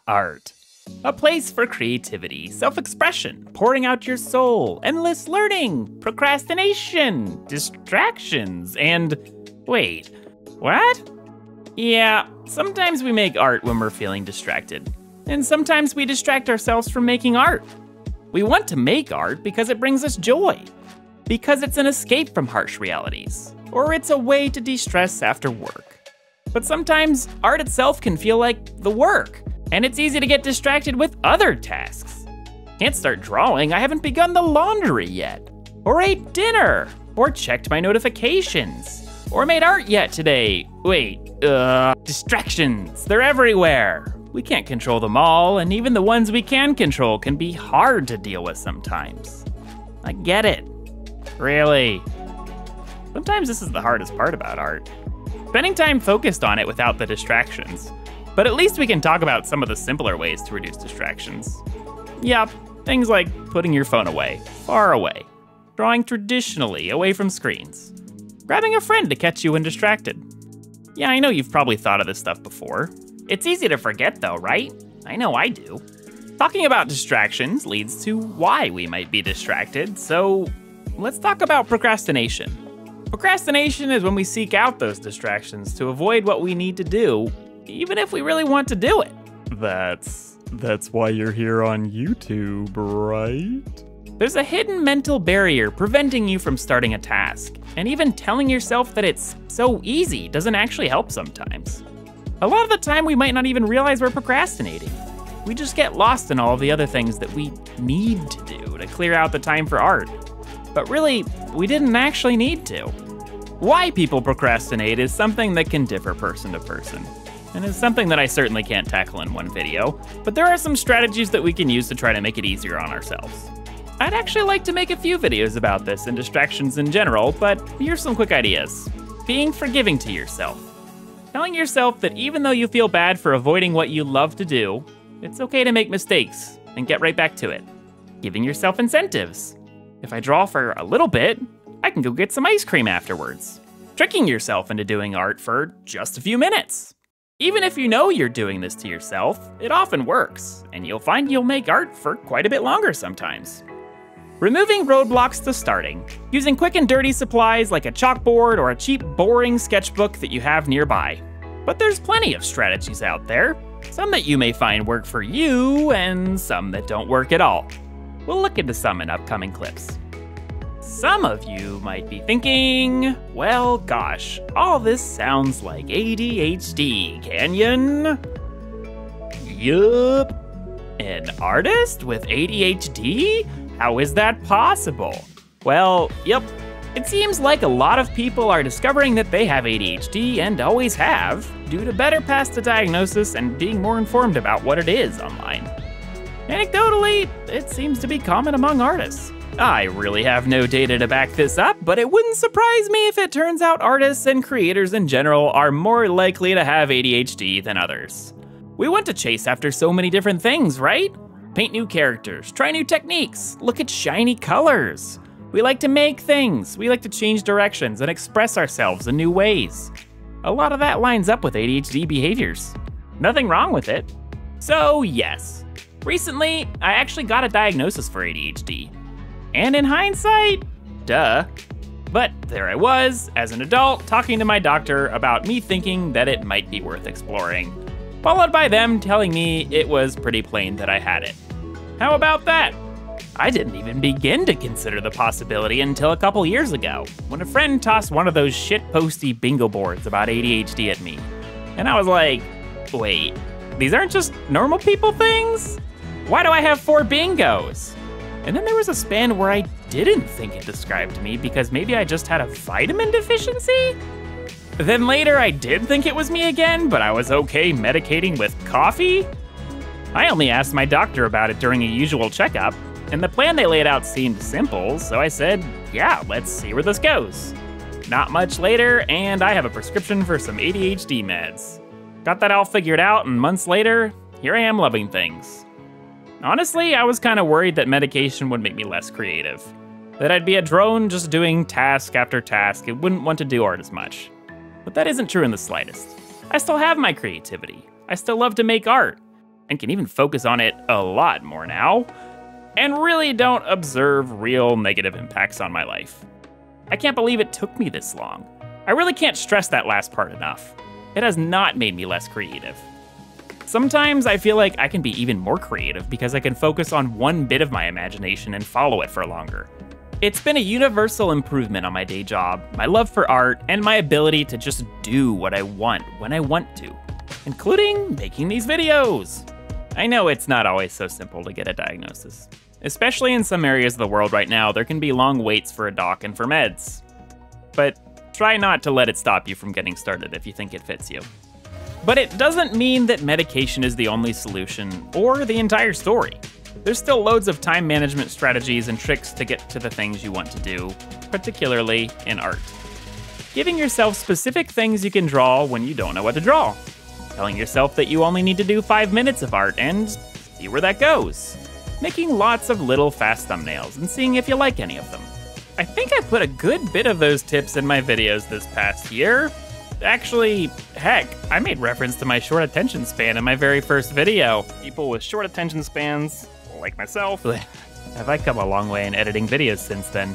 Art. A place for creativity, self-expression, pouring out your soul, endless learning, procrastination, distractions, and wait, what? Yeah, sometimes we make art when we're feeling distracted, and sometimes we distract ourselves from making art. We want to make art because it brings us joy, because it's an escape from harsh realities, or it's a way to de-stress after work. But sometimes art itself can feel like the work, and it's easy to get distracted with other tasks. Can't start drawing, I haven't begun the laundry yet, or ate dinner, or checked my notifications, or made art yet today. Wait, distractions, they're everywhere. We can't control them all, and even the ones we can control can be hard to deal with sometimes. I get it. Really. Sometimes this is the hardest part about art. Spending time focused on it without the distractions. But at least we can talk about some of the simpler ways to reduce distractions. Yep, things like putting your phone away, far away, drawing traditionally away from screens, grabbing a friend to catch you when distracted. Yeah, I know you've probably thought of this stuff before. It's easy to forget though, right? I know I do. Talking about distractions leads to why we might be distracted, so let's talk about procrastination. Procrastination is when we seek out those distractions to avoid what we need to do, even if we really want to do it. That's why you're here on YouTube, right? There's a hidden mental barrier preventing you from starting a task, and even telling yourself that it's so easy doesn't actually help sometimes. A lot of the time we might not even realize we're procrastinating. We just get lost in all of the other things that we need to do to clear out the time for art. But really, we didn't actually need to. Why people procrastinate is something that can differ person to person, and is something that I certainly can't tackle in one video, but there are some strategies that we can use to try to make it easier on ourselves. I'd actually like to make a few videos about this and distractions in general, but here's some quick ideas. Being forgiving to yourself. Telling yourself that even though you feel bad for avoiding what you love to do, it's okay to make mistakes and get right back to it. Giving yourself incentives. If I draw for a little bit, I can go get some ice cream afterwards. Tricking yourself into doing art for just a few minutes. Even if you know you're doing this to yourself, it often works, and you'll find you'll make art for quite a bit longer sometimes. Removing roadblocks to starting, using quick and dirty supplies like a chalkboard or a cheap, boring sketchbook that you have nearby. But there's plenty of strategies out there, some that you may find work for you, and some that don't work at all. We'll look into some in upcoming clips. Some of you might be thinking, well, gosh, all this sounds like ADHD, Kanjon. Yup. An artist with ADHD? How is that possible? Well, yep. It seems like a lot of people are discovering that they have ADHD and always have, due to better past the diagnosis and being more informed about what it is online. Anecdotally, it seems to be common among artists. I really have no data to back this up, but it wouldn't surprise me if it turns out artists and creators in general are more likely to have ADHD than others. We want to chase after so many different things, right? Paint new characters, try new techniques, look at shiny colors. We like to make things, we like to change directions and express ourselves in new ways. A lot of that lines up with ADHD behaviors. Nothing wrong with it. So yes, recently I actually got a diagnosis for ADHD. And in hindsight, duh. But there I was, as an adult, talking to my doctor about me thinking that it might be worth exploring, followed by them telling me it was pretty plain that I had it. How about that? I didn't even begin to consider the possibility until a couple years ago, when a friend tossed one of those shitposty bingo boards about ADHD at me. And I was like, wait, these aren't just normal people things? Why do I have 4 bingos? And then there was a span where I didn't think it described me because maybe I just had a vitamin deficiency? Then later I did think it was me again, but I was okay medicating with coffee? I only asked my doctor about it during a usual checkup, and the plan they laid out seemed simple, so I said, yeah, let's see where this goes. Not much later, and I have a prescription for some ADHD meds. Got that all figured out, and months later, here I am loving things. Honestly, I was kind of worried that medication would make me less creative. That I'd be a drone just doing task after task and wouldn't want to do art as much. But that isn't true in the slightest. I still have my creativity. I still love to make art. and can even focus on it a lot more now, and really don't observe real negative impacts on my life. I can't believe it took me this long. I really can't stress that last part enough. It has not made me less creative. Sometimes I feel like I can be even more creative because I can focus on one bit of my imagination and follow it for longer. It's been a universal improvement on my day job, my love for art, and my ability to just do what I want when I want to, including making these videos. I know it's not always so simple to get a diagnosis. Especially in some areas of the world right now, there can be long waits for a doc and for meds. But try not to let it stop you from getting started if you think it fits you. But it doesn't mean that medication is the only solution or the entire story. There's still loads of time management strategies and tricks to get to the things you want to do, particularly in art. Giving yourself specific things you can draw when you don't know what to draw. Telling yourself that you only need to do 5 minutes of art and see where that goes. Making lots of little fast thumbnails and seeing if you like any of them. I think I put a good bit of those tips in my videos this past year. Actually, heck, I made reference to my short attention span in my very first video. People with short attention spans, like myself, have I come a long way in editing videos since then.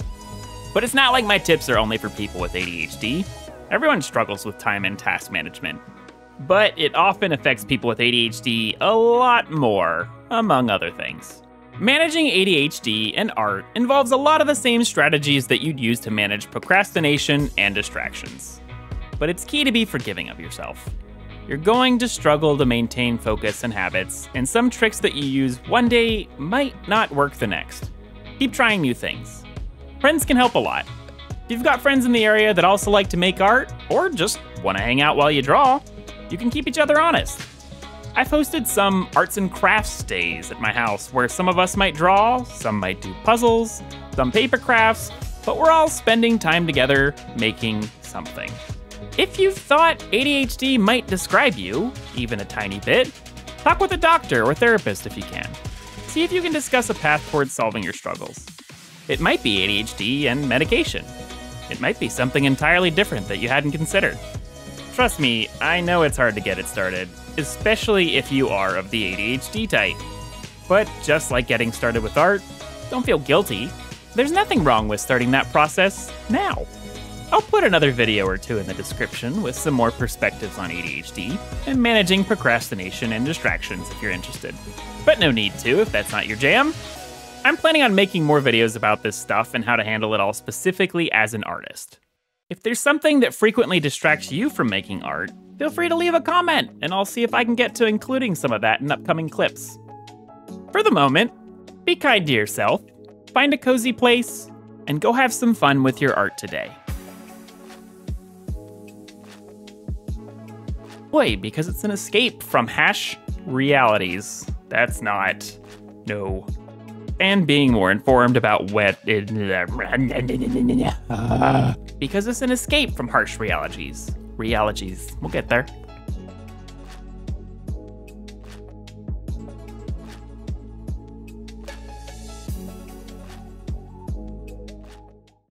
But it's not like my tips are only for people with ADHD. Everyone struggles with time and task management. But it often affects people with ADHD a lot more, among other things. Managing ADHD and art involves a lot of the same strategies that you'd use to manage procrastination and distractions. But it's key to be forgiving of yourself. You're going to struggle to maintain focus and habits, and some tricks that you use one day might not work the next. Keep trying new things. Friends can help a lot. If you've got friends in the area that also like to make art, or just want to hang out while you draw, you can keep each other honest. I've hosted some arts and crafts days at my house where some of us might draw, some might do puzzles, some paper crafts, but we're all spending time together making something. If you thought ADHD might describe you, even a tiny bit, talk with a doctor or therapist if you can. See if you can discuss a path towards solving your struggles. It might be ADHD and medication. It might be something entirely different that you hadn't considered. Trust me, I know it's hard to get it started, especially if you are of the ADHD type. But just like getting started with art, don't feel guilty. There's nothing wrong with starting that process now. I'll put another video or two in the description with some more perspectives on ADHD and managing procrastination and distractions if you're interested. But no need to if that's not your jam. I'm planning on making more videos about this stuff and how to handle it all specifically as an artist. If there's something that frequently distracts you from making art, feel free to leave a comment and I'll see if I can get to including some of that in upcoming clips. For the moment, be kind to yourself, find a cozy place, and go have some fun with your art today. Boy, because it's an escape from realities. That's not. No. And being more informed about what it. Because it's an escape from harsh realities. We'll get there.